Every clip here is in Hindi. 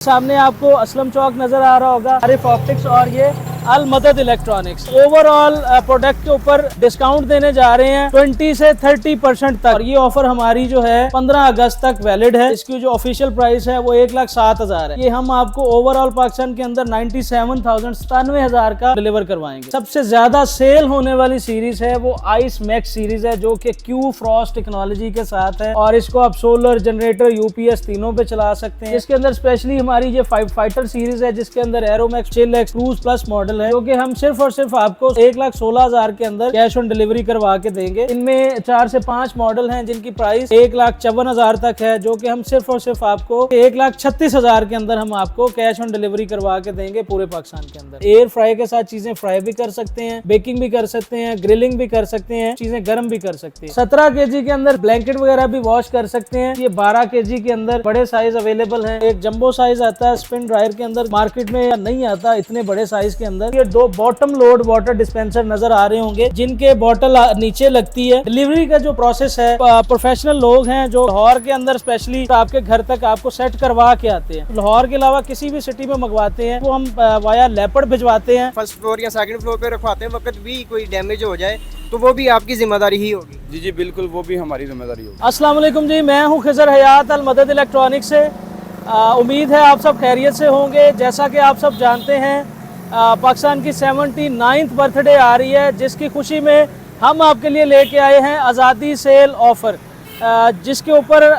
सामने आपको असलम चौक नजर आ रहा होगा, आरिफ ऑप्टिक्स और ये अल मदद इलेक्ट्रॉनिक्स। ओवरऑल प्रोडक्ट के ऊपर डिस्काउंट देने जा रहे हैं 20 से 30% तक, और ये ऑफर हमारी जो है 15 अगस्त तक वैलिड है। इसकी जो ऑफिशियल प्राइस है वो 1,07,000 है। ये हम आपको ओवरऑल पाकिस्तान के अंदर 97,000 का डिलीवर करवाएंगे। सबसे ज्यादा सेल होने वाली सीरीज है वो आइस मैक्स सीरीज है, जो कि क्यू फ्रॉस्ट टेक्नोलॉजी के साथ है, और इसको आप सोलर, जनरेटर, यूपीएस तीनों पे चला सकते हैं। इसके अंदर स्पेशली हमारी ये फाइटर सीरीज है, जिसके अंदर एरोमैक्स चिलएक्स क्रूज प्लस मॉडल है, जो कि हम सिर्फ और सिर्फ आपको 1,16,000 के अंदर कैश ऑन डिलीवरी करवा के देंगे। इनमें 4 से 5 मॉडल हैं जिनकी प्राइस 1,54,000 तक है, जो कि हम सिर्फ और सिर्फ आपको 1,36,000 के अंदर हम आपको कैश ऑन डिलीवरी करवा के देंगे पूरे पाकिस्तान के अंदर। एयर फ्राई के साथ चीजें फ्राई भी कर सकते हैं, बेकिंग भी कर सकते हैं, ग्रिलिंग भी कर सकते हैं, चीजें गर्म भी कर सकते हैं। 17 kg के अंदर ब्लैंकेट वगैरह भी वॉश कर सकते हैं। ये 12 kg के अंदर बड़े साइज अवेलेबल है। एक जंबो साइज आता है स्पिन ड्रायर के अंदर, मार्केट में नहीं आता इतने बड़े साइज के अंदर। ये 2 बॉटम लोड वाटर डिस्पेंसर नजर आ रहे होंगे, जिनके बॉटल नीचे लगती है। डिलीवरी का जो प्रोसेस है, प्रोफेशनल लोग हैं जो लाहौर के अंदर स्पेशली आपके घर तक आपको सेट करवा के आते हैं। लाहौर के अलावा किसी भी सिटी में मंगवाते हैं वो हम वाया लेपर्ड भिजवाते हैं। फर्स्ट फ्लोर या सेकंड फ्लोर पे रखवाते हैं, वक्त भी कोई डैमेज हो जाए तो वो भी आपकी जिम्मेदारी ही होगी। जी जी बिल्कुल, वो भी हमारी जिम्मेदारी होगी। अस्सलाम वालेकुम जी, मैं हूं खिजर हयात अल मदद इलेक्ट्रॉनिक्स से। उम्मीद है आप सब खैरियत से होंगे। जैसा कि आप सब जानते हैं, पाकिस्तान की 79th बर्थडे आ रही है, जिसकी खुशी में हम आपके लिए लेके आए हैं आज़ादी सेल ऑफ़र, जिसके ऊपर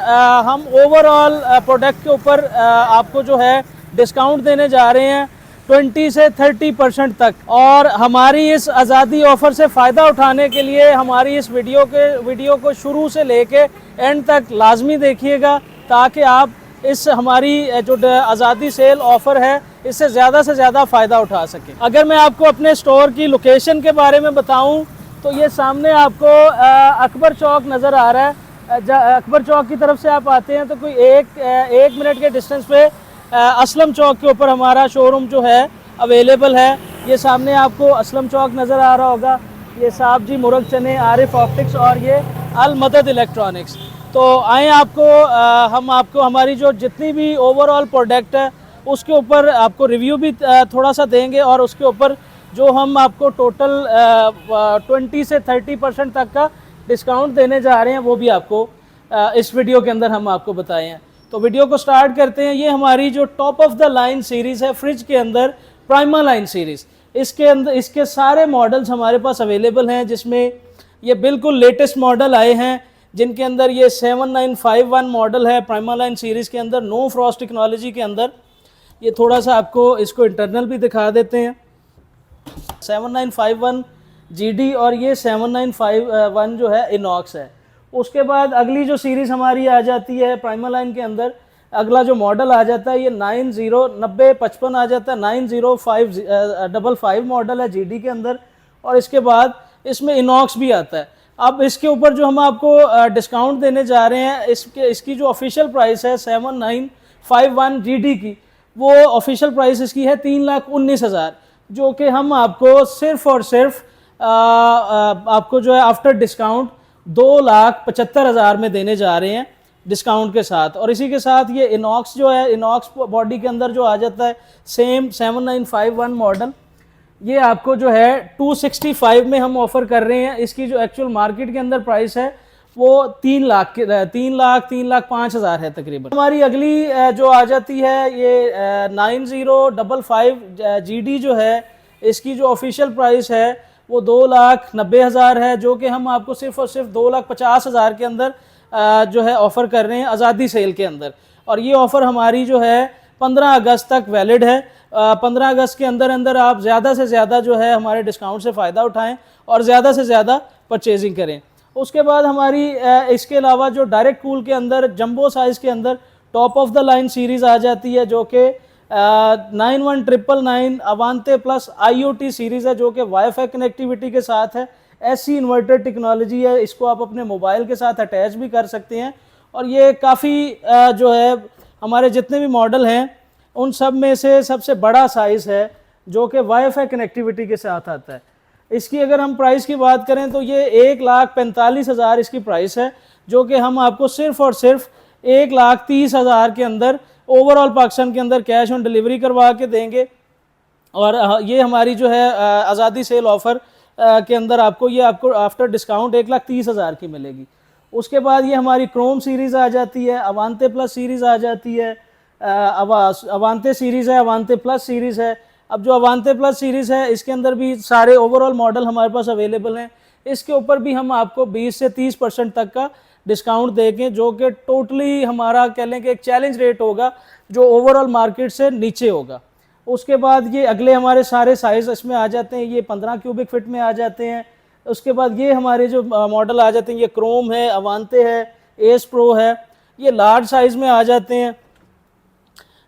हम ओवरऑल प्रोडक्ट के ऊपर आपको जो है डिस्काउंट देने जा रहे हैं 20 से 30% तक। और हमारी इस आज़ादी ऑफ़र से फ़ायदा उठाने के लिए हमारी इस वीडियो को शुरू से लेके एंड तक लाजमी देखिएगा, ताकि आप इस हमारी जो आज़ादी सेल ऑफ़र है इससे से ज़्यादा फ़ायदा उठा सकें। अगर मैं आपको अपने स्टोर की लोकेशन के बारे में बताऊं तो ये सामने आपको अकबर चौक नज़र आ रहा है। अकबर चौक की तरफ से आप आते हैं तो कोई एक मिनट के डिस्टेंस पे असलम चौक के ऊपर हमारा शोरूम जो है अवेलेबल है। ये सामने आपको असलम चौक नज़र आ रहा होगा। ये साहब जी मुर्ग चने, आरिफ ऑप्टिक्स और ये अल मदद इलेक्ट्रॉनिक्स। तो आए हम आपको हमारी जो जितनी भी ओवरऑल प्रोडक्ट है उसके ऊपर आपको रिव्यू भी थोड़ा सा देंगे, और उसके ऊपर जो हम आपको टोटल 20 से 30% तक का डिस्काउंट देने जा रहे हैं वो भी आपको इस वीडियो के अंदर हम आपको बताए हैं। तो वीडियो को स्टार्ट करते हैं। ये हमारी जो top of the line series है फ्रिज के अंदर, प्राइमा लाइन सीरीज़, इसके सारे मॉडल्स हमारे पास अवेलेबल हैं, जिसमें ये बिल्कुल लेटेस्ट मॉडल आए हैं, जिनके अंदर ये 7951 मॉडल है प्राइमा लाइन सीरीज़ के अंदर, नो फ्रॉस्ट टेक्नोलॉजी के अंदर। ये थोड़ा सा आपको इसको इंटरनल भी दिखा देते हैं। 7951 GD और ये 7951 जो है इनॉक्स है। उसके बाद अगली जो सीरीज़ हमारी आ जाती है प्राइमा लाइन के अंदर, अगला जो मॉडल आ जाता है ये 909055 आ जाता है, 90555 मॉडल है GD के अंदर, और इसके बाद इसमें इनॉक्स भी आता है। अब इसके ऊपर जो हम आपको डिस्काउंट देने जा रहे हैं, इसकी जो ऑफिशियल प्राइस है 7951 GD की, वो ऑफिशियल प्राइस इसकी है 3,19,000, जो कि हम आपको सिर्फ और सिर्फ आपको जो है आफ्टर डिस्काउंट 2,75,000 में देने जा रहे हैं डिस्काउंट के साथ। और इसी के साथ ये इनॉक्स जो है, इनॉक्स बॉडी के अंदर जो आ जाता है सेम 7951 मॉडल, ये आपको जो है 265 में हम ऑफ़र कर रहे हैं। इसकी जो एक्चुअल मार्केट के अंदर प्राइस है वो 3,05,000 है तकरीबन। हमारी अगली जो आ जाती है ये 9055 GD जो है, इसकी जो ऑफिशियल प्राइस है वो 2,90,000 है, जो कि हम आपको सिर्फ और सिर्फ 2,50,000 के अंदर जो है ऑफ़र कर रहे हैं आज़ादी सेल के अंदर। और ये ऑफ़र हमारी जो है 15 अगस्त तक वैलिड है। 15 अगस्त के अंदर आप ज़्यादा से ज़्यादा जो है हमारे डिस्काउंट से फ़ायदा उठाएं और ज़्यादा से ज़्यादा परचेजिंग करें। उसके बाद हमारी इसके अलावा जो डायरेक्ट कूल के अंदर जंबो साइज़ के अंदर top of the line series आ जाती है, जो कि 9199 अवांते प्लस IoT सीरीज़ है, जो कि वाईफाई कनेक्टिविटी के साथ है। ऐसी इन्वर्टर टेक्नोलॉजी है, इसको आप अपने मोबाइल के साथ अटैच भी कर सकते हैं। और ये काफ़ी जो है हमारे जितने भी मॉडल हैं उन सब में से सबसे बड़ा साइज़ है, जो कि वाईफाई कनेक्टिविटी के साथ आता है। इसकी अगर हम प्राइस की बात करें तो ये 1,45,000 इसकी प्राइस है, जो कि हम आपको सिर्फ और सिर्फ 1,30,000 के अंदर ओवरऑल पाकिस्तान के अंदर कैश ऑन डिलीवरी करवा के देंगे। और ये हमारी जो है आज़ादी सेल ऑफ़र के अंदर आपको ये आपको आफ्टर डिस्काउंट 1,30,000 की मिलेगी। उसके बाद ये हमारी क्रोम सीरीज़ आ जाती है, अवांते प्लस सीरीज़ आ जाती है, अवांते सीरीज़ है, अवांते प्लस सीरीज़ है। अब जो अवांते प्लस सीरीज़ है इसके अंदर भी सारे ओवरऑल मॉडल हमारे पास अवेलेबल हैं। इसके ऊपर भी हम आपको 20 से 30% तक का डिस्काउंट देंगे, जो कि टोटली हमारा कह लें कि एक चैलेंज रेट होगा जो ओवरऑल मार्केट से नीचे होगा। उसके बाद ये अगले हमारे सारे साइज़ इसमें आ जाते हैं, ये 15 क्यूबिक फिट में आ जाते हैं। उसके बाद ये हमारे जो मॉडल आ जाते हैं, ये क्रोम है, अवांते है, एस प्रो है, ये लार्ज साइज़ में आ जाते हैं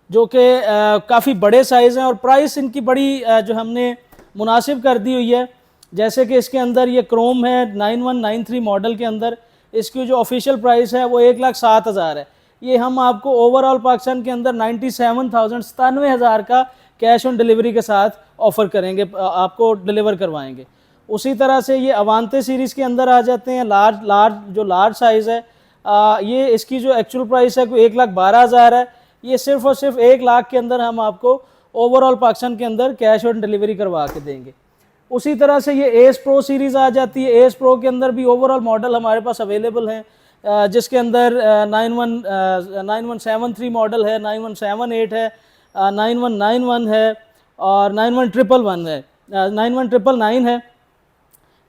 जो कि काफ़ी बड़े साइज़ हैं। और प्राइस इनकी बड़ी जो हमने मुनासिब कर दी हुई है। जैसे कि इसके अंदर ये क्रोम है 9193 मॉडल के अंदर, इसकी जो ऑफिशियल प्राइस है वो 1,07,000 है। ये हम आपको ओवरऑल पाकिस्तान के अंदर 97,000 का कैश ऑन डिलीवरी के साथ ऑफ़र करेंगे, आपको डिलीवर करवाएंगे। उसी तरह से ये अवांते सीरीज़ के अंदर आ जाते हैं, जो लार्ज साइज़ है, ये इसकी जो एक्चुअल प्राइस है कोई 1,12,000 है। ये सिर्फ़ और सिर्फ 1 लाख के अंदर हम आपको ओवरऑल पाकिस्तान के अंदर कैश ऑन डिलीवरी करवा के देंगे। उसी तरह से ये एस प्रो सीरीज़ आ जाती है। एस प्रो के अंदर भी ओवरऑल मॉडल हमारे पास अवेलेबल हैं, जिसके अंदर 9173 मॉडल है, 9178 है, 9191 है और 9111 है, 9199 है।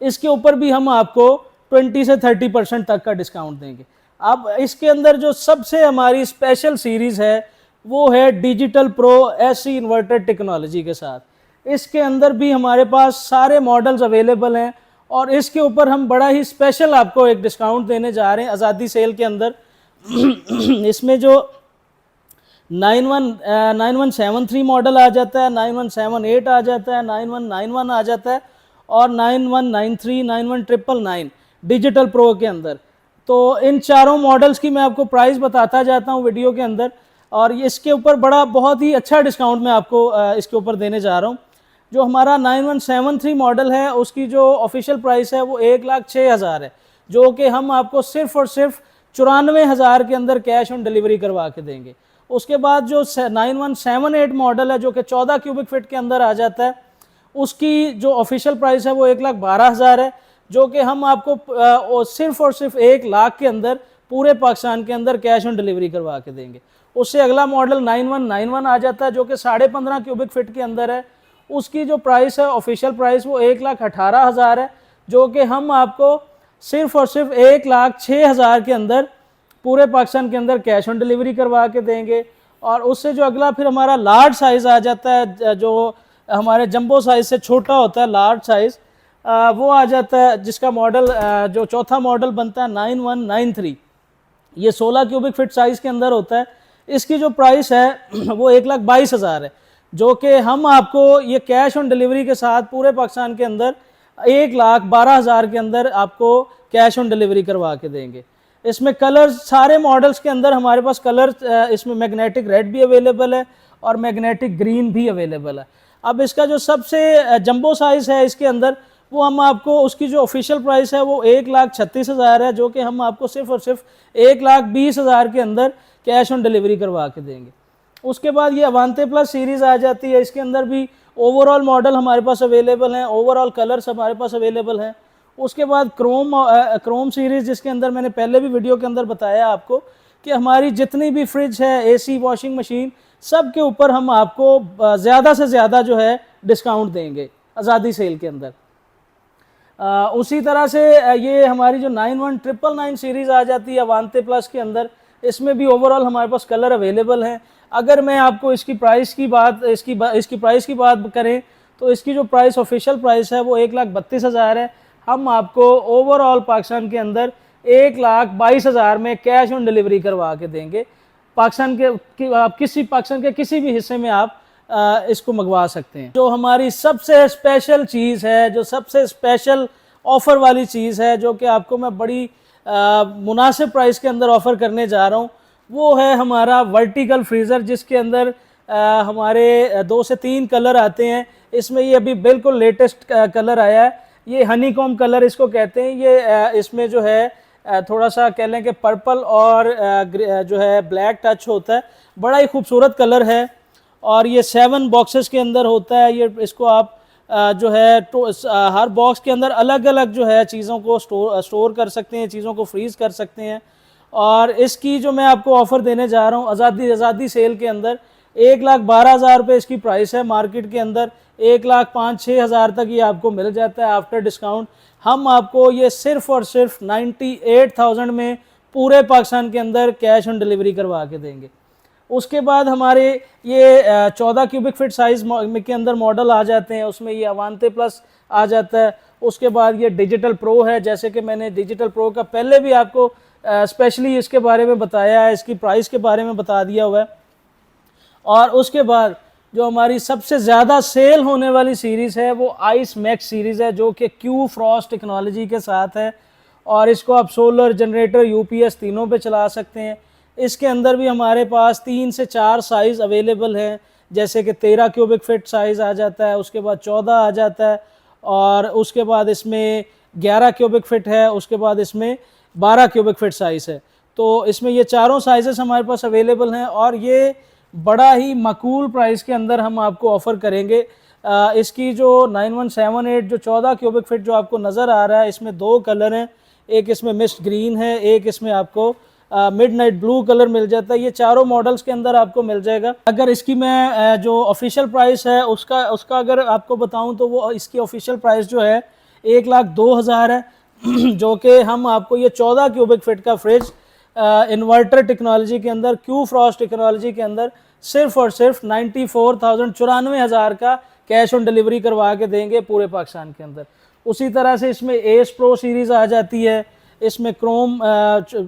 इसके ऊपर भी हम आपको 20 से 30% तक का डिस्काउंट देंगे। अब इसके अंदर जो सबसे हमारी स्पेशल सीरीज़ है वो है digital pro AC inverter technology के साथ। इसके अंदर भी हमारे पास सारे मॉडल्स अवेलेबल हैं और इसके ऊपर हम बड़ा ही स्पेशल आपको एक डिस्काउंट देने जा रहे हैं आज़ादी सेल के अंदर। इसमें जो 9173 मॉडल आ जाता है, 9178 आ जाता है, 9191 आ जाता है और 9193, 9199 डिजिटल प्रो के अंदर। तो इन चारों मॉडल्स की मैं आपको प्राइस बताता जाता हूँ वीडियो के अंदर, और इसके ऊपर बहुत ही अच्छा डिस्काउंट मैं आपको इसके ऊपर देने जा रहा हूँ। जो हमारा 9173 मॉडल है उसकी जो ऑफिशियल प्राइस है वो 1,06,000 है, जो कि हम आपको सिर्फ़ और सिर्फ 94,000 के अंदर कैश ऑन डिलीवरी करवा के देंगे। उसके बाद जो 9178 मॉडल है जो कि 14 क्यूबिक फिट के अंदर आ जाता है, उसकी जो ऑफिशियल प्राइस है वो 1,12,000 है, जो कि हम आपको सिर्फ़ और सिर्फ 1 लाख के अंदर पूरे पाकिस्तान के अंदर कैश ऑन डिलीवरी करवा के देंगे। उससे अगला मॉडल 9191 आ जाता है जो कि 15.5 क्यूबिक फिट के अंदर है। उसकी जो प्राइस है ऑफिशियल प्राइस वो 1,18,000 है, जो कि हम आपको सिर्फ़ और सिर्फ 1,06,000 के अंदर पूरे पाकिस्तान के अंदर कैश ऑन डिलीवरी करवा के देंगे। और उससे जो अगला फिर हमारा लार्ज साइज़ आ जाता है, जो हमारे जंबो साइज़ से छोटा होता है, लार्ज साइज़ वो आ जाता है, जिसका मॉडल जो चौथा मॉडल बनता है 9193, ये 16 क्यूबिक फिट साइज़ के अंदर होता है। इसकी जो प्राइस है वो 1,22,000 है, जो कि हम आपको ये कैश ऑन डिलीवरी के साथ पूरे पाकिस्तान के अंदर 1,12,000 के अंदर आपको कैश ऑन डिलीवरी करवा के देंगे। इसमें कलर्स सारे मॉडल्स के अंदर हमारे पास कलर, इसमें मैग्नेटिक रेड भी अवेलेबल है और मैग्नेटिक ग्रीन भी अवेलेबल है। अब इसका जो सबसे जंबो साइज़ है इसके अंदर वो हम आपको उसकी जो ऑफिशियल प्राइस है वो 1,36,000 है, जो कि हम आपको सिर्फ़ और सिर्फ 1,20,000 के अंदर कैश ऑन डिलीवरी करवा के देंगे। उसके बाद ये अवांते प्लस सीरीज़ आ जाती है। इसके अंदर भी ओवरऑल मॉडल हमारे पास अवेलेबल हैं, ओवरऑल कलर्स हमारे पास अवेलेबल हैं। उसके बाद क्रोम सीरीज़, जिसके अंदर मैंने पहले भी वीडियो के अंदर बताया आपको कि हमारी जितनी भी फ्रिज है, एसी, वॉशिंग मशीन, सब के ऊपर हम आपको ज़्यादा से ज़्यादा जो है डिस्काउंट देंगे आज़ादी सेल के अंदर। उसी तरह से ये हमारी जो 9199 सीरीज़ आ जाती है अवांते प्लस के अंदर, इसमें भी ओवरऑल हमारे पास कलर अवेलेबल हैं। अगर मैं आपको इसकी प्राइस की बात करें तो इसकी जो प्राइस ऑफिशियल प्राइस है वो 1,32,000 है। हम आपको ओवरऑल पाकिस्तान के अंदर 1,22,000 में कैश ऑन डिलीवरी करवा के देंगे। पाकिस्तान के किसी भी हिस्से में आप इसको मंगवा सकते हैं। जो हमारी सबसे स्पेशल चीज़ है, जो सबसे स्पेशल ऑफ़र वाली चीज़ है, जो कि आपको मैं बड़ी मुनासिब प्राइस के अंदर ऑफ़र करने जा रहा हूँ, वो है हमारा वर्टिकल फ्रीज़र, जिसके अंदर हमारे 2 से 3 कलर आते हैं। इसमें ये अभी बिल्कुल लेटेस्ट कलर आया है, ये हनीकॉम कलर इसको कहते हैं। ये इसमें जो है थोड़ा सा कह लें कि पर्पल और जो है ब्लैक टच होता है, बड़ा ही खूबसूरत कलर है। और ये 7 बॉक्सेस के अंदर होता है। ये इसको आप जो है तो हर बॉक्स के अंदर अलग अलग जो है चीज़ों को स्टोर कर सकते हैं, चीज़ों को फ्रीज़ कर सकते हैं। और इसकी जो मैं आपको ऑफ़र देने जा रहा हूँ आज़ादी सेल के अंदर, 1,12,000 रुपये इसकी प्राइस है। मार्केट के अंदर 1,05,000-6,000 तक ये आपको मिल जाता है आफ्टर डिस्काउंट। हम आपको ये सिर्फ़ और सिर्फ 98,000 में पूरे पाकिस्तान के अंदर कैश ऑन डिलीवरी करवा के देंगे। उसके बाद हमारे ये 14 क्यूबिक फिट साइज़ के अंदर मॉडल आ जाते हैं, उसमें ये अवांते प्लस आ जाता है। उसके बाद ये डिजिटल प्रो है, जैसे कि मैंने डिजिटल प्रो का पहले भी आपको स्पेशली इसके बारे में बताया है, इसकी प्राइस के बारे में बता दिया हुआ है। और उसके बाद जो हमारी सबसे ज़्यादा सेल होने वाली सीरीज़ है वो आइस मैक्स सीरीज़ है, जो कि क्यू फ्रॉस्ट टेक्नोलॉजी के साथ है। और इसको आप सोलर, जनरेटर, यूपीएस तीनों पे चला सकते हैं। इसके अंदर भी हमारे पास 3 से 4 साइज़ अवेलेबल हैं, जैसे कि 13 क्यूबिक फिट साइज़ आ जाता है, उसके बाद 14 आ जाता है, और उसके बाद इसमें 11 क्यूबिक फिट है, उसके बाद इसमें 12 क्यूबिक फिट साइज़ है। तो इसमें ये चारों साइज़ेस हमारे पास अवेलेबल हैं और ये बड़ा ही माकूल प्राइस के अंदर हम आपको ऑफ़र करेंगे। इसकी जो 9178 जो 14 क्यूबिक फिट जो आपको नज़र आ रहा है, इसमें 2 कलर हैं, एक इसमें मिस्ट ग्रीन है, एक इसमें आपको मिडनाइट ब्लू कलर मिल जाता है। ये चारों मॉडल्स के अंदर आपको मिल जाएगा। अगर इसकी मैं जो ऑफिशियल प्राइस है उसका अगर आपको बताऊं तो वो इसकी ऑफिशियल प्राइस जो है 1,02,000 है, जो कि हम आपको ये 14 क्यूबिक फिट का फ्रिज इन्वर्टर टेक्नोलॉजी के अंदर, क्यू फ्रॉस्ट टेक्नोलॉजी के अंदर सिर्फ और सिर्फ 94,000 का कैश ऑन डिलीवरी करवा के देंगे पूरे पाकिस्तान के अंदर। उसी तरह से इसमें एस प्रो सीरीज़ आ जाती है, इसमें क्रोम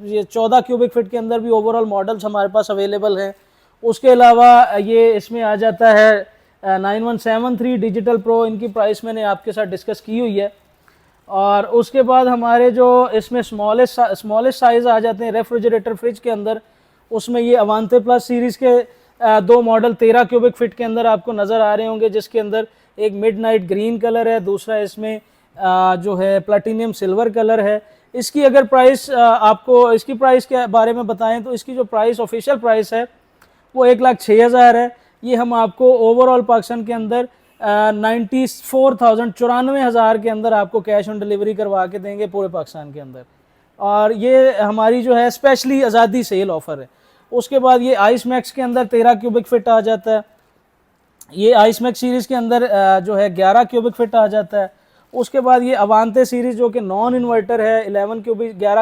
ये 14 क्यूबिक फिट के अंदर भी ओवरऑल मॉडल्स हमारे पास अवेलेबल हैं। उसके अलावा ये इसमें आ जाता है 9173 डिजिटल प्रो, इनकी प्राइस मैंने आपके साथ डिस्कस की हुई है। और उसके बाद हमारे जो इसमें स्मॉलेस्ट साइज़ आ जाते हैं रेफ्रिजरेटर फ्रिज के अंदर, उसमें ये अवांते प्लस सीरीज़ के 2 मॉडल 13 क्यूबिक फिट के अंदर आपको नज़र आ रहे होंगे, जिसके अंदर एक मिडनाइट ग्रीन कलर है, दूसरा इसमें जो है प्लैटिनियम सिल्वर कलर है। इसकी अगर प्राइस आपको इसकी प्राइस के बारे में बताएं तो इसकी जो प्राइस ऑफिशियल प्राइस है वो 1,06,000 है। ये हम आपको ओवरऑल पाकिस्तान के अंदर 94,000 के अंदर आपको कैश ऑन डिलीवरी करवा के देंगे पूरे पाकिस्तान के अंदर। और ये हमारी जो है स्पेशली आज़ादी सेल ऑफ़र है। उसके बाद ये आइस मैक्स के अंदर 13 क्यूबिक फिट आ जाता है। ये आइस मैक्स सीरीज़ के अंदर जो है 11 क्यूबिक फिट आ जाता है। उसके बाद ये अवांते सीरीज़ जो कि नॉन इन्वर्टर है 11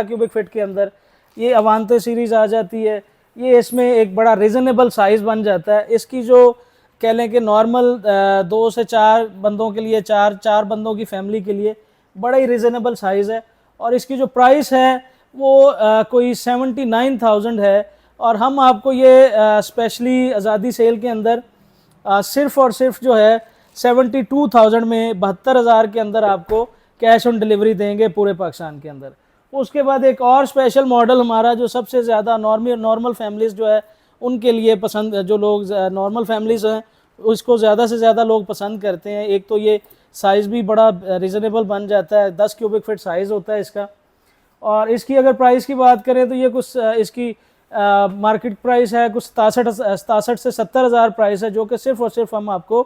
क्यूबिक फिट के अंदर, ये अवांते सीरीज़ आ जाती है। ये इसमें एक बड़ा रिजनेबल साइज़ बन जाता है। इसकी जो कह लें कि नॉर्मल 2 से 4 बंदों के लिए, चार बंदों की फैमिली के लिए बड़ा ही रिजनेबल साइज़ है। और इसकी जो प्राइस है वो कोई 79,000 है। और हम आपको ये स्पेशली आज़ादी सेल के अंदर सिर्फ़ और सिर्फ जो है 72,000 में 72,000 के अंदर आपको कैश ऑन डिलीवरी देंगे पूरे पाकिस्तान के अंदर। उसके बाद एक और स्पेशल मॉडल हमारा जो सबसे ज़्यादा नॉर्मल फैमिलीज़ जो है उनके लिए पसंद, जो लोग नॉर्मल फैमिलीज़ हैं उसको ज़्यादा से ज़्यादा लोग पसंद करते हैं। एक तो ये साइज़ भी बड़ा रिजनेबल बन जाता है, 10 क्यूबिक फिट साइज़ होता है इसका। और इसकी अगर प्राइस की बात करें तो ये कुछ इसकी मार्केट प्राइस है कुछ 67 से 70,000 प्राइस है, जो कि सिर्फ़ और सिर्फ हम आपको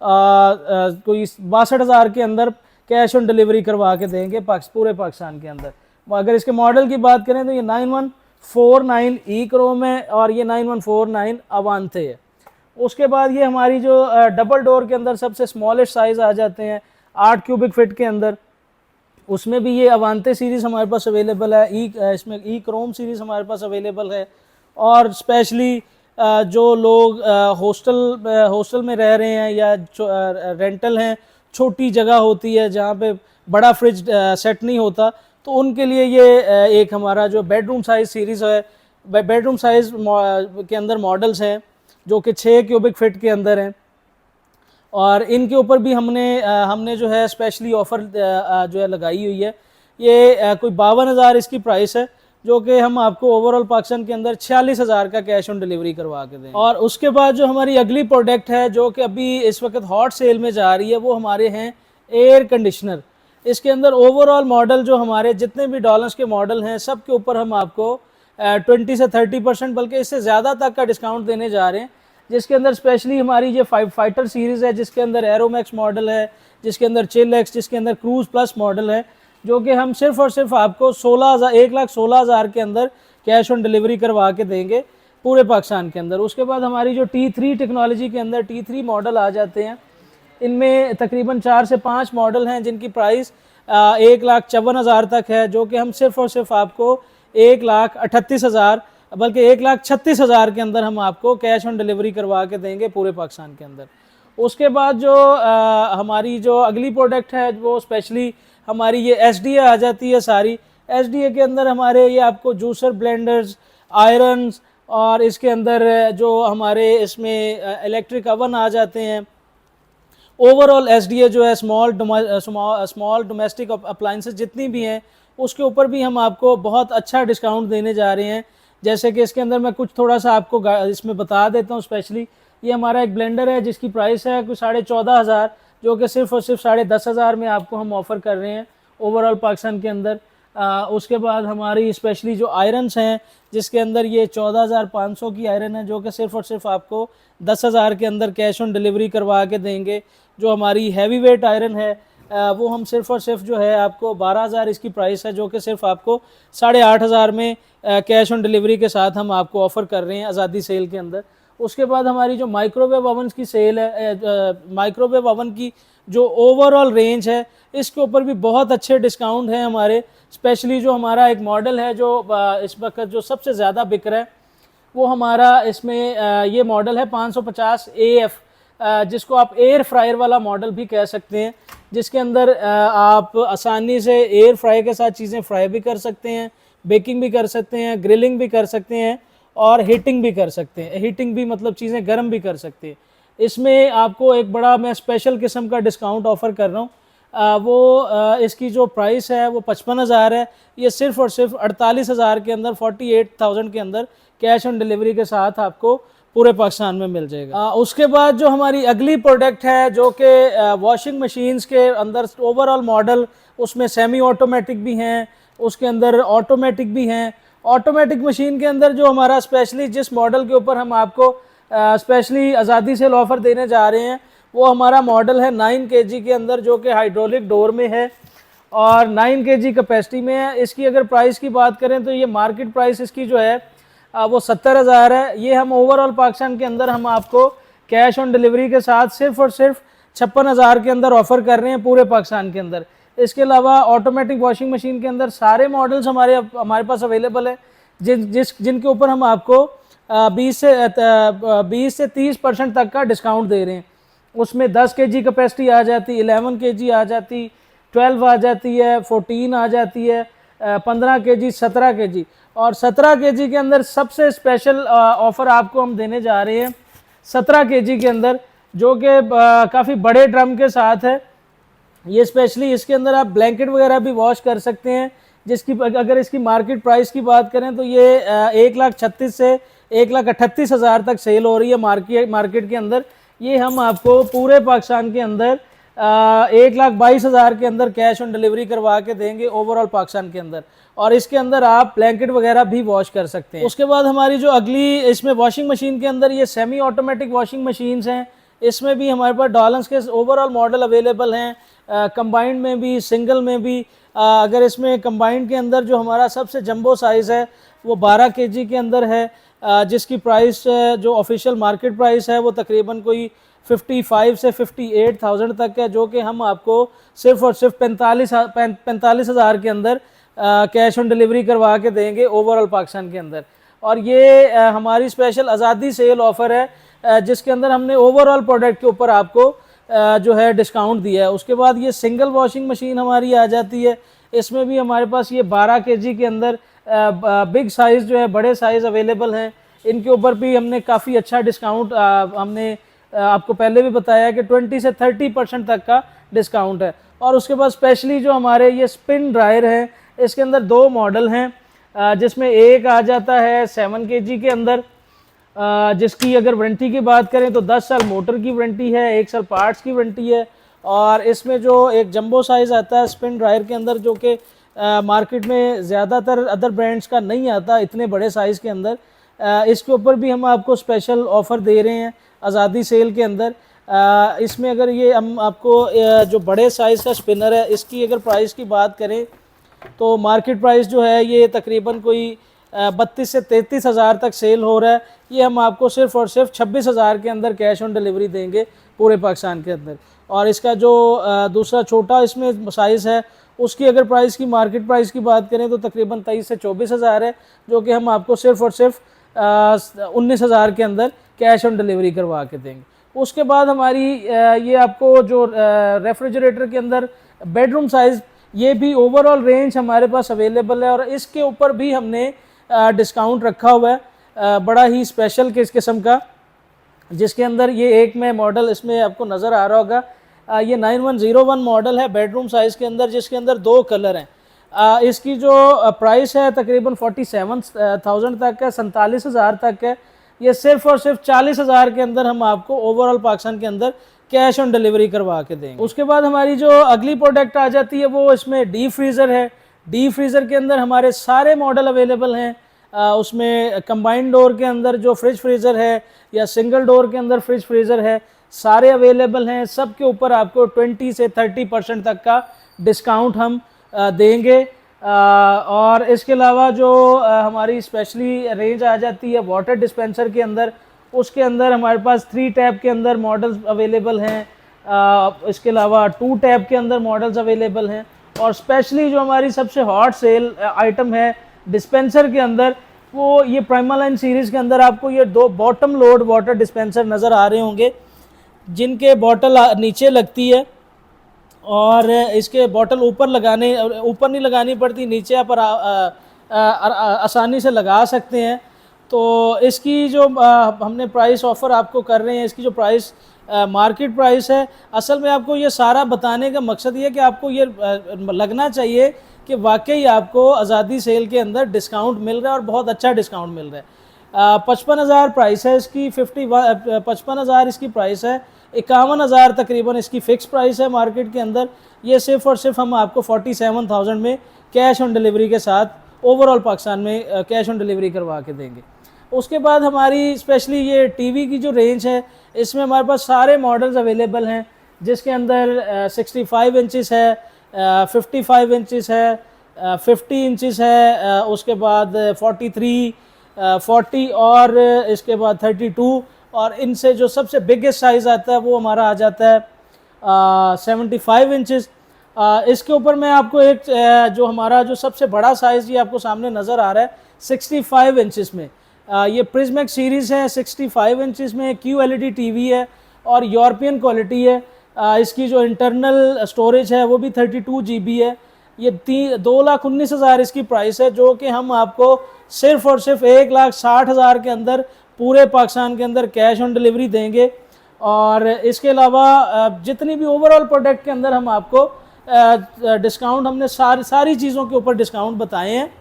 कोई 62,000 के अंदर कैश ऑन डिलीवरी करवा के देंगे पूरे पाकिस्तान के अंदर। अगर इसके मॉडल की बात करें तो ये 9149 ई क्रोम है और ये 9149 अवांते है। उसके बाद ये हमारी जो डबल डोर के अंदर सबसे स्मॉलेस्ट साइज़ आ जाते हैं 8 क्यूबिक फिट के अंदर, उसमें भी ये अवांते सीरीज़ हमारे पास अवेलेबल है। इसमें ई क्रोम सीरीज़ हमारे पास अवेलेबल है। और स्पेशली जो लोग हॉस्टल में रह रहे हैं या रेंटल हैं, छोटी जगह होती है जहाँ पे बड़ा फ्रिज सेट नहीं होता, तो उनके लिए ये एक हमारा जो बेडरूम साइज़ सीरीज़ है, बेडरूम साइज़ के अंदर मॉडल्स हैं जो कि 6 क्यूबिक फिट के अंदर हैं। और इनके ऊपर भी हमने जो है स्पेशली ऑफ़र जो है लगाई हुई है। ये कोई 52,000 इसकी प्राइस है, जो कि हम आपको ओवरऑल पाकिस्तान के अंदर 46,000 का कैश ऑन डिलीवरी करवा के दें। और उसके बाद जो हमारी अगली प्रोडक्ट है जो कि अभी इस वक्त हॉट सेल में जा रही है, वो हमारे हैं एयर कंडीशनर। इसके अंदर ओवरऑल मॉडल जो हमारे जितने भी डॉलर्स के मॉडल हैं सब के ऊपर हम आपको 20 से 30% बल्कि इससे ज़्यादा तक का डिस्काउंट देने जा रहे हैं, जिसके अंदर स्पेशली हमारी ये फाइटर सीरीज़ है, जिसके अंदर एरोमैक्स मॉडल है, जिसके अंदर चिल-एक्स, जिसके अंदर क्रूज़ प्लस मॉडल है, जो कि हम सिर्फ और सिर्फ आपको 1,16,000 के अंदर कैश ऑन डिलीवरी करवा के देंगे पूरे पाकिस्तान के अंदर। उसके बाद हमारी जो T3 टेक्नोलॉजी के अंदर T3 मॉडल आ जाते हैं, इनमें तकरीबन 4 से 5 मॉडल हैं जिनकी प्राइस 1,54,000 तक है, जो कि हम सिर्फ और सिर्फ आपको 1,38,000 बल्कि 1,36,000 के अंदर हम आपको कैश ऑन डिलीवरी करवा के देंगे पूरे पाकिस्तान के अंदर। उसके बाद जो हमारी जो अगली प्रोडक्ट है वो स्पेशली हमारी ये SDA आ जाती है सारी। SDA के अंदर हमारे ये आपको जूसर, ब्लेंडर्स, आयरन्स और इसके अंदर जो हमारे इसमें इलेक्ट्रिक अवन आ जाते हैं। ओवरऑल SDA जो है स्मॉल डोमेस्टिक अप्लाइंसेस जितनी भी हैं उसके ऊपर भी हम आपको बहुत अच्छा डिस्काउंट देने जा रहे हैं। जैसे कि इसके अंदर मैं कुछ थोड़ा सा आपको इसमें बता देता हूँ। स्पेशली ये हमारा एक ब्लेंडर है जिसकी प्राइस है कुछ 14,500, जो कि सिर्फ और सिर्फ 10,500 में आपको हम ऑफ़र कर रहे हैं ओवरऑल पाकिस्तान के अंदर। उसके बाद हमारी स्पेशली जो आयरन्स हैं जिसके अंदर ये 14,500 की आयरन है, जो कि सिर्फ और सिर्फ आपको 10,000 के अंदर कैश ऑन डिलीवरी करवा के देंगे। जो हमारी हैवी वेट आयरन है वो हम सिर्फ और सिर्फ जो है आपको 12,000 इसकी प्राइस है, जो कि सिर्फ आपको 8,500 में कैश ऑन डिलीवरी के साथ हम आपको ऑफ़र कर रहे हैं आज़ादी सेल के अंदर। उसके बाद हमारी जो माइक्रोवेव ओवन की सेल है, माइक्रोवेव ओवन की जो ओवरऑल रेंज है इसके ऊपर भी बहुत अच्छे डिस्काउंट हैं हमारे। स्पेशली जो हमारा एक मॉडल है जो इस वक्त जो सबसे ज़्यादा बिक रहा है वो हमारा इसमें ये मॉडल है 550 AF, जिसको आप एयर फ्रायर वाला मॉडल भी कह सकते हैं, जिसके अंदर आप आसानी से एयर फ्राई के साथ चीज़ें फ्राई भी कर सकते हैं, बेकिंग भी कर सकते हैं, ग्रिलिंग भी कर सकते हैं और हीटिंग भी कर सकते हैं। हीटिंग भी मतलब चीज़ें गर्म भी कर सकते हैं। इसमें आपको एक बड़ा मैं स्पेशल किस्म का डिस्काउंट ऑफ़र कर रहा हूँ। इसकी जो प्राइस है वो 55,000 है। ये सिर्फ और सिर्फ 48,000 के अंदर 48,000 के अंदर कैश ऑन डिलीवरी के साथ आपको पूरे पाकिस्तान में मिल जाएगा। उसके बाद जो हमारी अगली प्रोडक्ट है जो कि वॉशिंग मशीन्स के अंदर ओवरऑल मॉडल, उसमें सेमी ऑटोमेटिक भी हैं, उसके अंदर ऑटोमेटिक भी हैं। ऑटोमेटिक मशीन के अंदर जो हमारा स्पेशली जिस मॉडल के ऊपर हम आपको स्पेशली आज़ादी सेल ऑफ़र देने जा रहे हैं वो हमारा मॉडल है 9 kg के अंदर, जो कि हाइड्रोलिक डोर में है और 9 kg कैपेसिटी में है। इसकी अगर प्राइस की बात करें तो ये मार्केट प्राइस इसकी जो है वो 70,000 है। ये हम ओवरऑल पाकिस्तान के अंदर हम आपको कैश ऑन डिलीवरी के साथ सिर्फ और सिर्फ 56,000 के अंदर ऑफ़र कर रहे हैं पूरे पाकिस्तान के अंदर। इसके अलावा ऑटोमेटिक वॉशिंग मशीन के अंदर सारे मॉडल्स हमारे पास अवेलेबल है जिनके ऊपर हम आपको 20 से 30% तक का डिस्काउंट दे रहे हैं। उसमें 10 kg कैपेसिटी आ जाती, 11 kg आ जाती, 12 आ जाती है, 14 आ जाती है, 15 kg, 17 kg और 17 kg के अंदर सबसे स्पेशल ऑफ़र आपको हम देने जा रहे हैं 17 kg के अंदर, जो कि काफ़ी बड़े ड्रम के साथ है। ये स्पेशली इसके अंदर आप ब्लैंकेट वगैरह भी वॉश कर सकते हैं, जिसकी अगर इसकी मार्केट प्राइस की बात करें तो ये 1,36,000 से 1,38,000 तक सेल हो रही है मार्केट के अंदर। ये हम आपको पूरे पाकिस्तान के अंदर 1,22,000 के अंदर कैश ऑन डिलीवरी करवा के देंगे ओवरऑल पाकिस्तान के अंदर, और इसके अंदर आप ब्लैंकेट वगैरह भी वॉश कर सकते हैं। उसके बाद हमारी जो अगली इसमें वॉशिंग मशीन के अंदर ये सेमी ऑटोमेटिक वॉशिंग मशीन्स हैं। इसमें भी हमारे पास डॉलर्स के ओवरऑल मॉडल अवेलेबल हैं, कंबाइंड में भी, सिंगल में भी। अगर इसमें कंबाइंड के अंदर जो हमारा सबसे जंबो साइज़ है वो 12 kg के अंदर है, जिसकी प्राइस जो ऑफिशियल मार्केट प्राइस है वो तकरीबन कोई 55 से 58,000 तक है, जो कि हम आपको सिर्फ और सिर्फ 45,000 के अंदर कैश ऑन डिलीवरी करवा के देंगे ओवरऑल पाकिस्तान के अंदर। और ये हमारी स्पेशल आज़ादी सेल ऑफ़र है जिसके अंदर हमने ओवरऑल प्रोडक्ट के ऊपर आपको जो है डिस्काउंट दिया है। उसके बाद ये सिंगल वॉशिंग मशीन हमारी आ जाती है। इसमें भी हमारे पास ये 12 kg के अंदर बिग साइज़ जो है, बड़े साइज़ अवेलेबल हैं। इनके ऊपर भी हमने काफ़ी अच्छा डिस्काउंट हमने आपको पहले भी बताया कि 20 से 30% तक का डिस्काउंट है। और उसके बाद स्पेशली जो हमारे ये स्पिन ड्रायर है, इसके अंदर 2 मॉडल हैं, जिसमें एक आ जाता है 7 kg के अंदर, जिसकी अगर वारंटी की बात करें तो 10 साल मोटर की वारंटी है, 1 साल पार्ट्स की वारंटी है। और इसमें जो एक जंबो साइज़ आता है स्पिन ड्रायर के अंदर, जो कि मार्केट में ज़्यादातर अदर ब्रांड्स का नहीं आता इतने बड़े साइज़ के अंदर, इसके ऊपर भी हम आपको स्पेशल ऑफ़र दे रहे हैं आज़ादी सेल के अंदर। इसमें अगर ये हम आपको जो बड़े साइज़ का स्पिनर है, इसकी अगर प्राइस की बात करें तो मार्केट प्राइस जो है ये तकरीबन कोई 32 से 33 हज़ार तक सेल हो रहा है। ये हम आपको सिर्फ़ और सिर्फ 26 हज़ार के अंदर कैश ऑन डिलीवरी देंगे पूरे पाकिस्तान के अंदर। और इसका जो दूसरा छोटा इसमें साइज़ है, उसकी अगर प्राइस की मार्केट प्राइस की बात करें तो तकरीबन 23 से 24 हज़ार है, जो कि हम आपको सिर्फ़ और सिर्फ 19 हज़ार के अंदर कैश ऑन डिलीवरी करवा के देंगे। उसके बाद हमारी ये आपको जो रेफ्रिजरेटर के अंदर बेडरूम साइज़, ये भी ओवरऑल रेंज हमारे पास अवेलेबल है और इसके ऊपर भी हमने डिस्काउंट रखा हुआ है बड़ा ही स्पेशल किस किस्म का, जिसके अंदर ये एक में मॉडल इसमें आपको नज़र आ रहा होगा, ये 9101 मॉडल है बेडरूम साइज़ के अंदर, जिसके अंदर 2 कलर हैं। इसकी जो प्राइस है तकरीबन 47,000 तक है, 47,000 तक है। ये सिर्फ़ और सिर्फ 40,000 के अंदर हम आपको ओवरऑल पाकिस्तान के अंदर कैश ऑन डिलीवरी करवा के देंगे। उसके बाद हमारी जो अगली प्रोडक्ट आ जाती है वो इसमें डीप फ्रीज़र है। डीप फ्रीज़र के अंदर हमारे सारे मॉडल अवेलेबल हैं। उसमें कंबाइंड डोर के अंदर जो फ्रिज फ्रीज़र है या सिंगल डोर के अंदर फ्रिज फ्रीज़र है, सारे अवेलेबल हैं। सब के ऊपर आपको 20 से 30% तक का डिस्काउंट हम देंगे। और इसके अलावा जो हमारी स्पेशली रेंज आ जाती है वाटर डिस्पेंसर के अंदर, उसके अंदर हमारे पास 3 टैप के अंदर मॉडल्स अवेलेबल हैं। इसके अलावा 2 टैप के अंदर मॉडल्स अवेलेबल हैं। और स्पेशली जो हमारी सबसे हॉट सेल आइटम है डिस्पेंसर के अंदर, वो ये प्राइमालाइन सीरीज़ के अंदर आपको ये 2 बॉटम लोड वाटर डिस्पेंसर नज़र आ रहे होंगे, जिनके बॉटल नीचे लगती है और इसके बॉटल ऊपर नहीं लगानी पड़ती, नीचे आप आसानी से लगा सकते हैं। तो इसकी जो हमने प्राइस ऑफ़र आपको कर रहे हैं, इसकी जो प्राइस मार्केट प्राइस है, असल में आपको ये सारा बताने का मकसद ये है कि आपको ये लगना चाहिए कि वाकई आपको आज़ादी सेल के अंदर डिस्काउंट मिल रहा है और बहुत अच्छा डिस्काउंट मिल रहा है। 55,000 प्राइस है इसकी, 55,000 इसकी प्राइस है, 51,000 तकरीबन इसकी फ़िक्स प्राइस है मार्केट के अंदर। ये सिर्फ़ और सिर्फ हम आपको 47,000 में कैश ऑन डिलीवरी के साथ ओवरऑल पाकिस्तान में कैश ऑन डिलीवरी करवा के देंगे। उसके बाद हमारी स्पेशली ये टीवी की जो रेंज है, इसमें हमारे पास सारे मॉडल्स अवेलेबल हैं, जिसके अंदर 65 इंचज़ है, 55 इंचज़ है, 50 इंचज़ है, उसके बाद 43, 40 और इसके बाद 32, और इनसे जो सबसे बिगेस्ट साइज़ आता है वो हमारा आ जाता है 75 इंचज़। इसके ऊपर मैं आपको एक जो हमारा जो सबसे बड़ा साइज़ ये आपको सामने नज़र आ रहा है 65 इंचज़ में, ये प्रिज्मैक्स सीरीज़ है, 65 इंचज़ में QLED टीवी है और यूरोपियन क्वालिटी है। इसकी जो इंटरनल स्टोरेज है वो भी 32 GB है। ये 2,19,000 इसकी प्राइस है, जो कि हम आपको सिर्फ़ और सिर्फ 1,60,000 के अंदर पूरे पाकिस्तान के अंदर कैश ऑन डिलीवरी देंगे। और इसके अलावा जितनी भी ओवरऑल प्रोडक्ट के अंदर हम आपको डिस्काउंट, हमने सारी चीज़ों के ऊपर डिस्काउंट बताए हैं।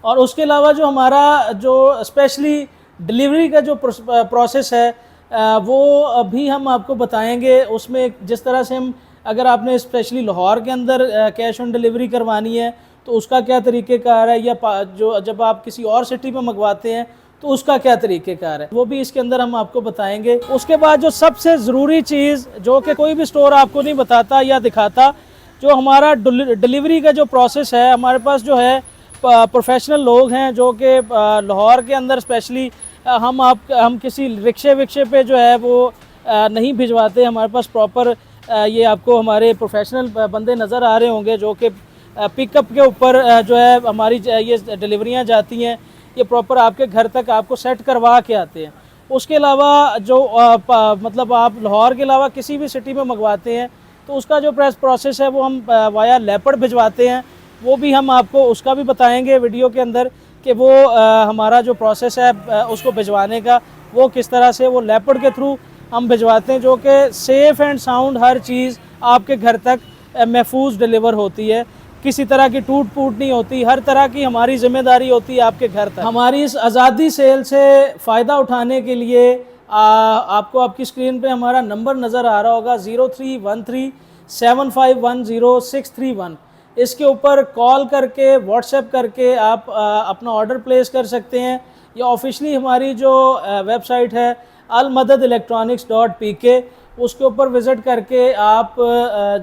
और उसके अलावा जो हमारा जो स्पेशली डिलीवरी का जो प्रोसेस है वो भी हम आपको बताएंगे। उसमें जिस तरह से हम, अगर आपने स्पेशली लाहौर के अंदर कैश ऑन डिलीवरी करवानी है तो उसका क्या तरीक़ेकार है, या जो जब आप किसी और सिटी में मंगवाते हैं तो उसका क्या तरीक़ेकार है, वो भी इसके अंदर हम आपको बताएंगे। उसके बाद जो सबसे ज़रूरी चीज़ जो कि कोई भी स्टोर आपको नहीं बताता या दिखाता, जो हमारा डिलीवरी का जो प्रोसेस है, हमारे पास जो है प्रोफेशनल लोग हैं जो कि लाहौर के अंदर स्पेशली हम किसी रिक्शे विक्शे पे जो है वो नहीं भिजवाते। हमारे पास प्रॉपर ये आपको हमारे प्रोफेशनल बंदे नज़र आ रहे होंगे जो कि पिकअप के ऊपर जो है हमारी ये डिलीवरियाँ जाती हैं, ये प्रॉपर आपके घर तक आपको सेट करवा के आते हैं। उसके अलावा जो मतलब आप लाहौर के अलावा किसी भी सिटी में मंगवाते हैं तो उसका जो प्रोसेस है वो हम वाया लेपर्ड भिजवाते हैं, वो भी हम आपको उसका भी बताएंगे वीडियो के अंदर कि वो हमारा जो प्रोसेस है उसको भिजवाने का, वो किस तरह से वो लेपर्ड के थ्रू हम भिजवाते हैं, जो कि सेफ़ एंड साउंड हर चीज़ आपके घर तक महफूज डिलीवर होती है, किसी तरह की टूट फूट नहीं होती, हर तरह की हमारी ज़िम्मेदारी होती है आपके घर तक। हमारी इस आज़ादी सेल से फ़ायदा उठाने के लिए आपको आपकी स्क्रीन पे हमारा नंबर नज़र आ रहा होगा 031375106131। इसके ऊपर कॉल करके व्हाट्सएप करके आप अपना ऑर्डर प्लेस कर सकते हैं, या ऑफिशियली हमारी जो वेबसाइट है almadadilectronics.pk उसके ऊपर विज़िट करके आप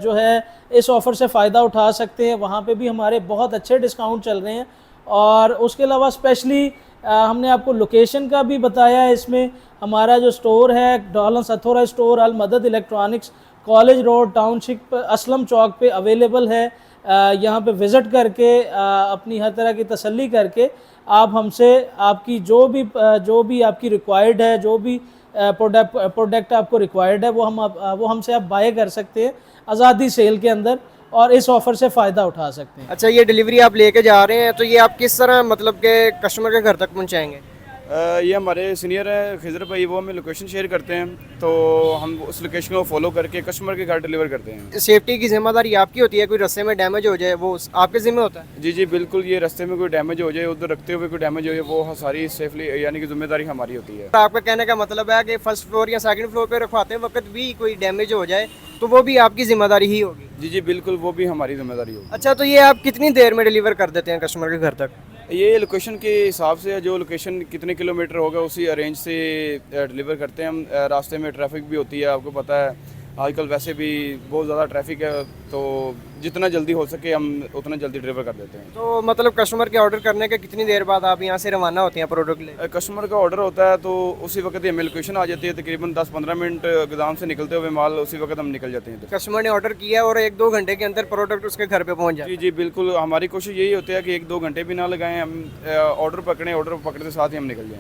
जो है इस ऑफ़र से फ़ायदा उठा सकते हैं। वहाँ पे भी हमारे बहुत अच्छे डिस्काउंट चल रहे हैं। और उसके अलावा स्पेशली हमने आपको लोकेशन का भी बताया है। इसमें हमारा जो स्टोर है dollars अथोरा store Al Madad electronics college road township Aslam Chowk पे अवेलेबल है। यहाँ पे विज़िट करके अपनी हर तरह की तसल्ली करके आप हमसे आपकी जो भी आपकी रिक्वायर्ड है, जो भी प्रोडक्ट आपको रिक्वायर्ड है वो हमसे आप बाय कर सकते हैं आज़ादी सेल के अंदर, और इस ऑफ़र से फ़ायदा उठा सकते हैं। अच्छा, ये डिलीवरी आप लेके जा रहे हैं तो ये आप किस तरह मतलब के कस्टमर के घर तक पहुंचाएंगे? ये हमारे सीनियर हैं खिजर भाई, वो हमें लोकेशन शेयर करते हैं, तो हम उस लोकेशन को फॉलो करके कस्टमर के घर डिलीवर करते हैं। सेफ्टी की जिम्मेदारी आपकी होती है, कोई रास्ते में डैमेज हो जाए वो आपके ज़िम्मे होता है? जी जी बिल्कुल, ये रास्ते में कोई डैमेज हो जाए, उधर रखते हुए कोई डैमेज हो जाए, वो सारी सेफली यानी कि जिम्मेदारी हमारी होती है। आपका कहने का मतलब है कि फर्स्ट फ्लोर या सेकंड फ्लोर पे रखवाते वक्त भी कोई डैमेज हो जाए तो वो भी आपकी जिम्मेदारी ही होगी? जी जी बिल्कुल, वो भी हमारी जिम्मेदारी होगी। अच्छा, तो ये आप कितनी देर में डिलीवर कर देते हैं कस्टमर के घर तक? ये लोकेशन के हिसाब से, जो लोकेशन कितने किलोमीटर होगा उसी अरेंज से डिलीवर करते हैं हम। रास्ते में ट्रैफिक भी होती है, आपको पता है आजकल वैसे भी बहुत ज़्यादा ट्रैफिक है, तो जितना जल्दी हो सके हम उतना जल्दी डिलीवर कर देते हैं। तो मतलब कस्टमर के ऑर्डर करने के कितनी देर बाद आप यहाँ से रवाना होते हैं प्रोडक्ट ले? कस्टमर का ऑर्डर होता है तो उसी वक्त ही हमें लोकेशन आ जाती है, तकरीबन 10-15 मिनट गोदाम से निकलते हुए माल उसी वक्त हम निकल जाते हैं। कस्टमर ने ऑर्डर किया और 1-2 घंटे के अंदर प्रोडक्ट उसके घर पे पहुँच जाए? जी जी बिल्कुल, हमारी कोशिश यही होती है कि 1-2 घंटे भी ना लगाएं, हम ऑर्डर पकड़ते साथ ही हम निकल जाएं।